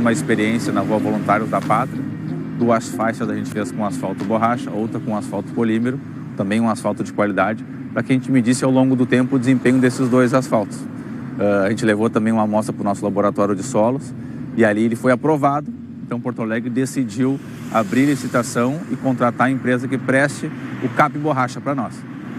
uma experiência na Rua Voluntários da Pátria. 2 faixas a gente fez com asfalto borracha, outra com asfalto polímero, também um asfalto de qualidade, para que a gente medisse ao longo do tempo o desempenho desses 2 asfaltos. A gente levou também uma amostra para o nosso laboratório de solos e ali ele foi aprovado. Então Porto Alegre decidiu abrir licitação e contratar a empresa que preste o CAP borracha para nós.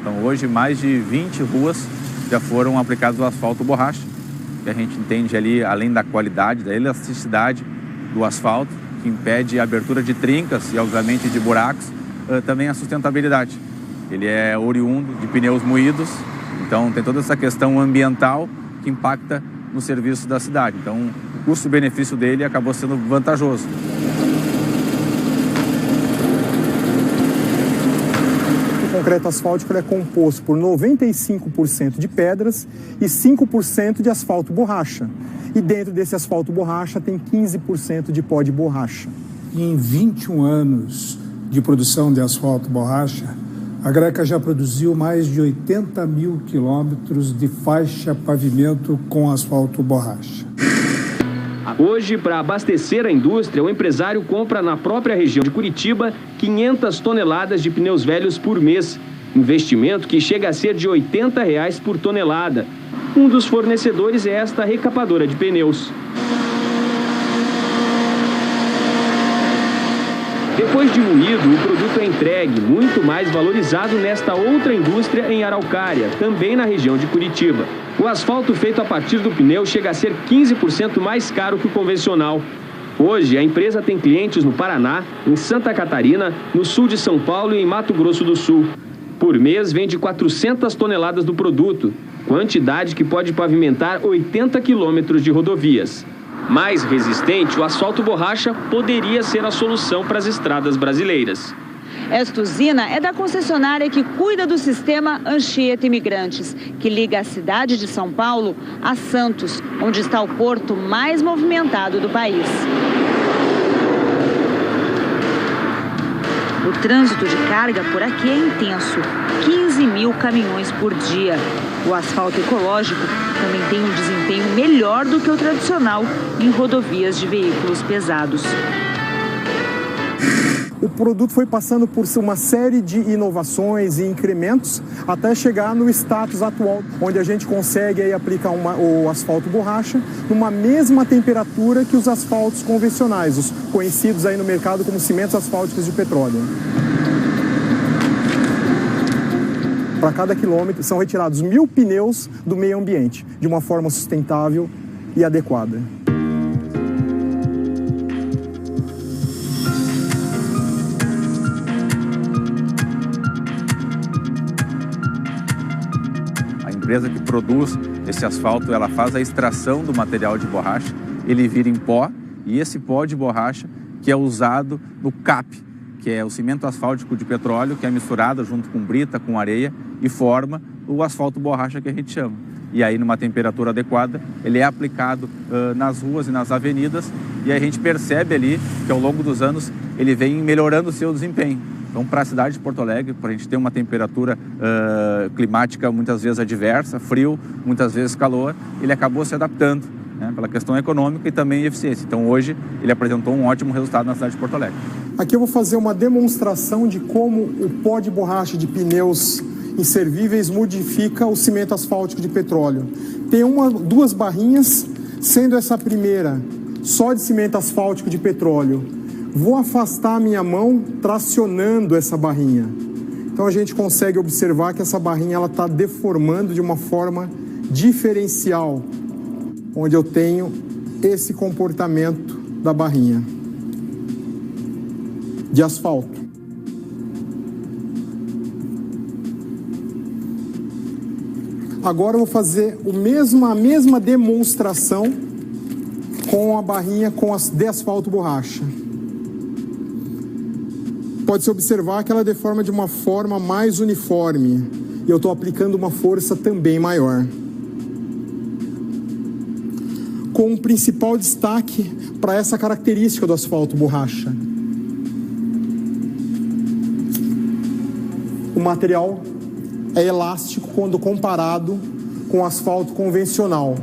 Então hoje mais de 20 ruas já foram aplicadas o asfalto borracha, que a gente entende ali, além da qualidade, da elasticidade do asfalto, que impede a abertura de trincas e obviamente de buracos, também a sustentabilidade. Ele é oriundo de pneus moídos, então tem toda essa questão ambiental que impacta no serviço da cidade. Então o custo-benefício dele acabou sendo vantajoso. O concreto asfáltico é composto por 95% de pedras e 5% de asfalto borracha. E dentro desse asfalto borracha tem 15% de pó de borracha. Em 21 anos de produção de asfalto borracha, a Greca já produziu mais de 80 mil quilômetros de faixa pavimento com asfalto borracha. Hoje, para abastecer a indústria, o empresário compra na própria região de Curitiba 500 toneladas de pneus velhos por mês. Investimento que chega a ser de R$ 80 por tonelada. Um dos fornecedores é esta recapadora de pneus. Depois de moído, o produto é entregue, muito mais valorizado nesta outra indústria em Araucária, também na região de Curitiba. O asfalto feito a partir do pneu chega a ser 15% mais caro que o convencional. Hoje, a empresa tem clientes no Paraná, em Santa Catarina, no sul de São Paulo e em Mato Grosso do Sul. Por mês, vende 400 toneladas do produto, quantidade que pode pavimentar 80 quilômetros de rodovias. Mais resistente, o asfalto borracha poderia ser a solução para as estradas brasileiras. Esta usina é da concessionária que cuida do sistema Anchieta Imigrantes, que liga a cidade de São Paulo a Santos, onde está o porto mais movimentado do país. O trânsito de carga por aqui é intenso, 15 mil caminhões por dia. O asfalto ecológico também tem um desempenho melhor do que o tradicional em rodovias de veículos pesados. O produto foi passando por uma série de inovações e incrementos até chegar no status atual, onde a gente consegue aí aplicar o asfalto borracha numa mesma temperatura que os asfaltos convencionais, os conhecidos aí no mercado como cimentos asfálticos de petróleo. Para cada quilômetro são retirados 1000 pneus do meio ambiente, de uma forma sustentável e adequada. A empresa que produz esse asfalto, ela faz a extração do material de borracha, ele vira em pó, e esse pó de borracha que é usado no CAP, que é o cimento asfáltico de petróleo, que é misturado junto com brita, com areia e forma o asfalto borracha que a gente chama. E aí, numa temperatura adequada, ele é aplicado nas ruas e nas avenidas, e a gente percebe ali que ao longo dos anos ele vem melhorando o seu desempenho. Então, para a cidade de Porto Alegre, para a gente ter uma temperatura climática muitas vezes adversa, frio, muitas vezes calor, ele acabou se adaptando, né, pela questão econômica e também eficiência. Então, hoje, ele apresentou um ótimo resultado na cidade de Porto Alegre. Aqui eu vou fazer uma demonstração de como o pó de borracha de pneus inservíveis modifica o cimento asfáltico de petróleo. Tem duas barrinhas, sendo essa primeira só de cimento asfáltico de petróleo. Vou afastar a minha mão tracionando essa barrinha. Então a gente consegue observar que essa barrinha está deformando de uma forma diferencial, onde eu tenho esse comportamento da barrinha de asfalto. Agora eu vou fazer a mesma demonstração com a barrinha de asfalto borracha. Pode-se observar que ela deforma de uma forma mais uniforme e eu estou aplicando uma força também maior. Com um principal destaque para essa característica do asfalto borracha. O material é elástico quando comparado com o asfalto convencional.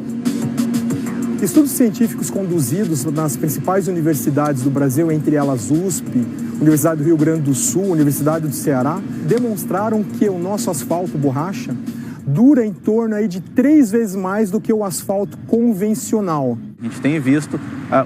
Estudos científicos conduzidos nas principais universidades do Brasil, entre elas USP, Universidade do Rio Grande do Sul, Universidade do Ceará, demonstraram que o nosso asfalto borracha dura em torno aí de 3 vezes mais do que o asfalto convencional. A gente tem visto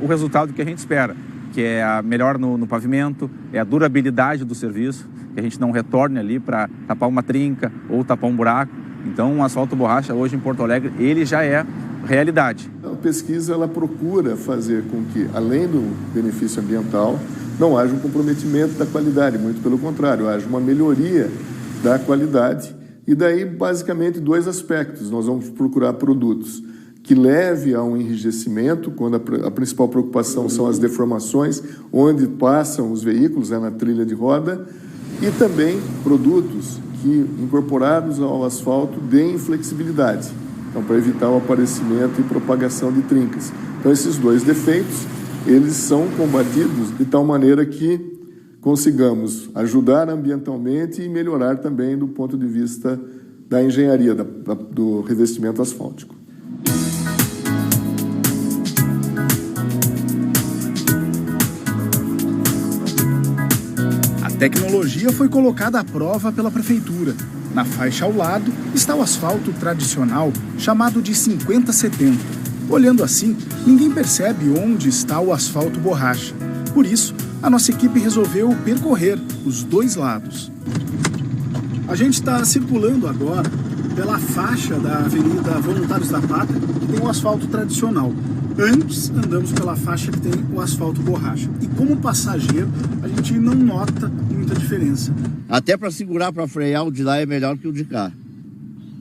o resultado que a gente espera, que é a melhor no pavimento, é a durabilidade do serviço, que a gente não retorne ali para tapar uma trinca ou tapar um buraco. Então, o asfalto borracha hoje em Porto Alegre, ele já é realidade. A pesquisa ela procura fazer com que, além do benefício ambiental, não haja um comprometimento da qualidade, muito pelo contrário, haja uma melhoria da qualidade. E daí, basicamente, 2 aspectos. Nós vamos procurar produtos que levem a um enrijecimento, quando a principal preocupação são as deformações, onde passam os veículos, na trilha de roda, e também produtos que, incorporados ao asfalto, deem flexibilidade. Então, para evitar o aparecimento e propagação de trincas. Então, esses 2 defeitos, eles são combatidos de tal maneira que consigamos ajudar ambientalmente e melhorar também do ponto de vista da engenharia, do revestimento asfáltico. A tecnologia foi colocada à prova pela prefeitura. Na faixa ao lado está o asfalto tradicional, chamado de 50-70. Olhando assim, ninguém percebe onde está o asfalto borracha. Por isso, a nossa equipe resolveu percorrer os 2 lados. A gente está circulando agora pela faixa da Avenida Voluntários da Pátria, que tem o asfalto tradicional. Antes, andamos pela faixa que tem o asfalto borracha. E como passageiro, a gente não nota muita diferença. Até para segurar, para frear, o de lá é melhor que o de cá.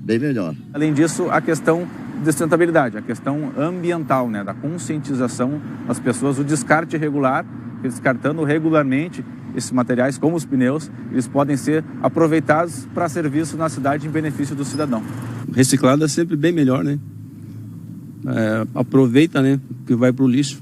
Bem melhor. Além disso, a questão de sustentabilidade, a questão ambiental, da conscientização das pessoas, o descarte regular, descartando regularmente esses materiais, como os pneus, eles podem ser aproveitados para serviço na cidade em benefício do cidadão. Reciclado é sempre bem melhor, aproveita, que vai para o lixo.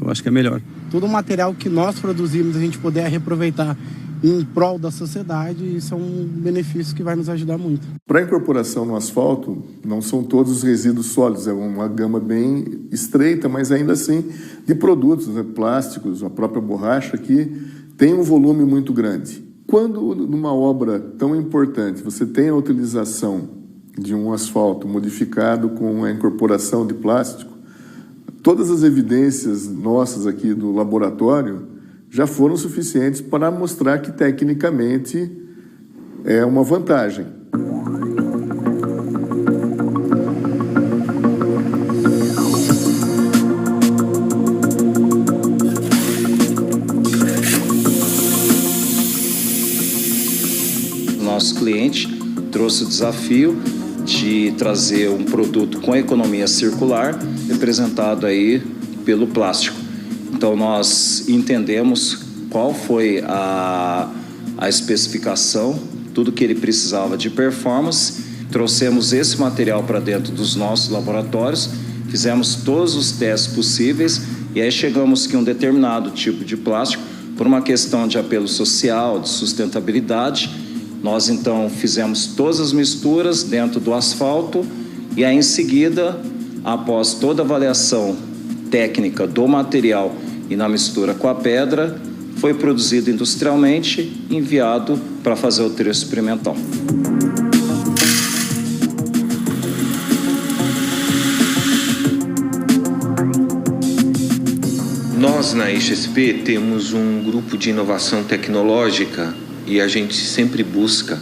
Eu acho que é melhor. Todo o material que nós produzimos, a gente puder reaproveitar em prol da sociedade, isso é um benefício que vai nos ajudar muito. Para a incorporação no asfalto, não são todos os resíduos sólidos, é uma gama bem estreita, mas ainda assim de produtos, plásticos, a própria borracha, que tem um volume muito grande. Quando numa obra tão importante você tem a utilização de um asfalto modificado com a incorporação de plástico, todas as evidências nossas aqui do laboratório já foram suficientes para mostrar que tecnicamente é uma vantagem. Nosso cliente trouxe o desafio de trazer um produto com economia circular, representado aí pelo plástico. Então, nós entendemos qual foi a especificação, tudo que ele precisava de performance, trouxemos esse material para dentro dos nossos laboratórios, fizemos todos os testes possíveis e aí chegamos que um determinado tipo de plástico, por uma questão de apelo social, de sustentabilidade, nós então fizemos todas as misturas dentro do asfalto e aí em seguida, após toda a avaliação técnica do material e na mistura com a pedra, foi produzido industrialmente e enviado para fazer o trecho experimental. Nós na IXP temos um grupo de inovação tecnológica e a gente sempre busca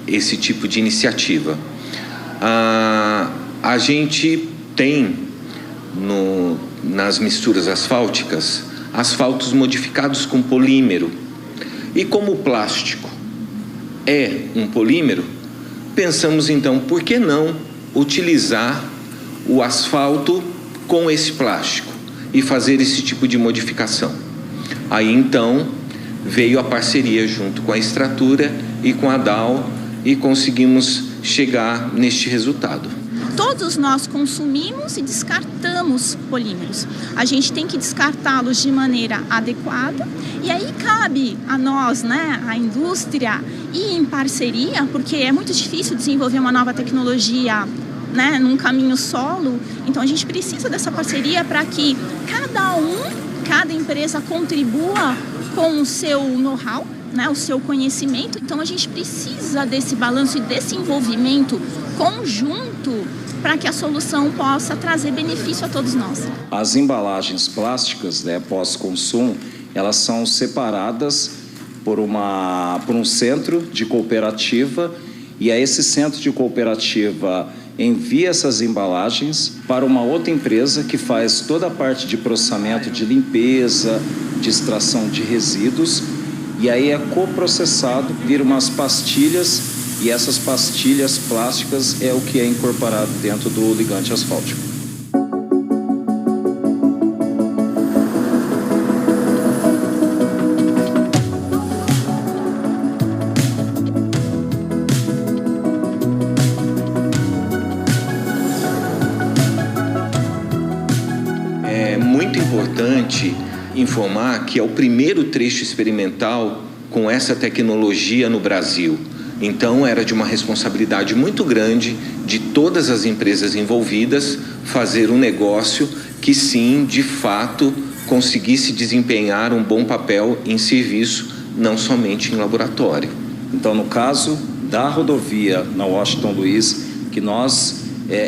esse tipo de iniciativa. A gente tem nas misturas asfálticas, asfaltos modificados com polímero. E como o plástico é um polímero, pensamos então, por que não utilizar o asfalto com esse plástico e fazer esse tipo de modificação? Aí então veio a parceria junto com a Extratura e com a Dow e conseguimos chegar neste resultado. Todos nós consumimos e descartamos polímeros. A gente tem que descartá-los de maneira adequada e aí cabe a nós, a indústria, ir em parceria, porque é muito difícil desenvolver uma nova tecnologia né, num caminho solo. Então a gente precisa dessa parceria para que cada empresa contribua com o seu know-how, né, o seu conhecimento. Então a gente precisa desse balanço e desse envolvimento conjunto para que a solução possa trazer benefício a todos nós. As embalagens plásticas, né, pós-consumo, elas são separadas por um centro de cooperativa, e aí esse centro de cooperativa envia essas embalagens para uma outra empresa que faz toda a parte de processamento de limpeza, de extração de resíduos, e aí é coprocessado, vira umas pastilhas, e essas pastilhas plásticas é o que é incorporado dentro do ligante asfáltico. É muito importante informar que é o primeiro trecho experimental com essa tecnologia no Brasil. Então, era de uma responsabilidade muito grande de todas as empresas envolvidas fazer um negócio que, sim, de fato, conseguisse desempenhar um bom papel em serviço, não somente em laboratório. Então, no caso da rodovia na Washington Luiz, que nós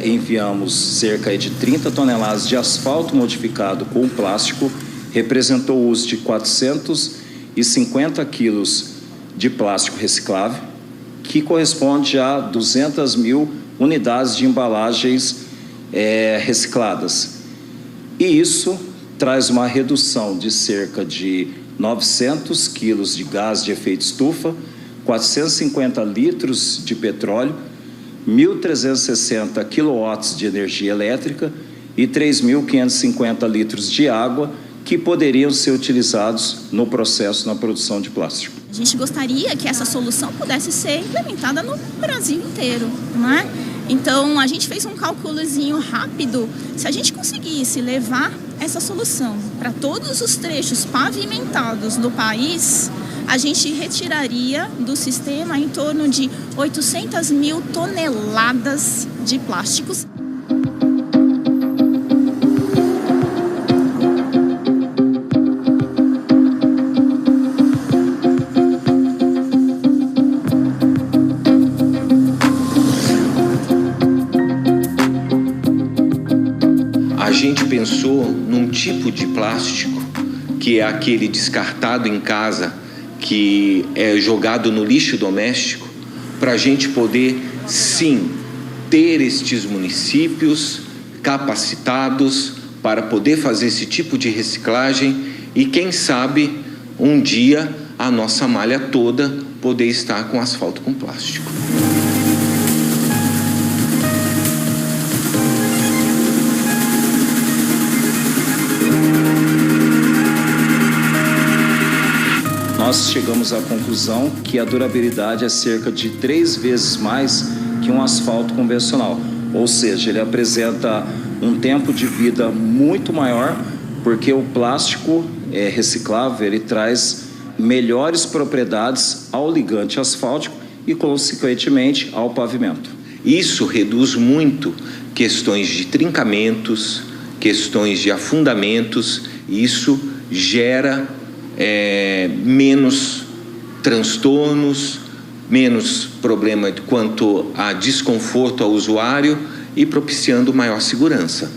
enviamos cerca de 30 toneladas de asfalto modificado com plástico, representou o uso de 450 quilos de plástico reciclável, que corresponde a 200 mil unidades de embalagens recicladas. E isso traz uma redução de cerca de 900 quilos de gás de efeito estufa, 450 litros de petróleo, 1.360 quilowatts de energia elétrica e 3.550 litros de água que poderiam ser utilizados no processo, na produção de plástico. A gente gostaria que essa solução pudesse ser implementada no Brasil inteiro, não é? Então, a gente fez um cálculozinho rápido. Se a gente conseguisse levar essa solução para todos os trechos pavimentados do país, a gente retiraria do sistema em torno de 800 mil toneladas de plásticos. A gente pensou num tipo de plástico que é aquele descartado em casa, que é jogado no lixo doméstico, para a gente poder, sim, ter estes municípios capacitados para poder fazer esse tipo de reciclagem e, quem sabe, um dia a nossa malha toda poder estar com asfalto com plástico. Nós chegamos à conclusão que a durabilidade é cerca de 3 vezes mais que um asfalto convencional. Ou seja, ele apresenta um tempo de vida muito maior, porque o plástico reciclável, ele traz melhores propriedades ao ligante asfáltico e, consequentemente, ao pavimento. Isso reduz muito questões de trincamentos, questões de afundamentos, e isso gera menos transtornos, menos problema quanto a desconforto ao usuário e propiciando maior segurança.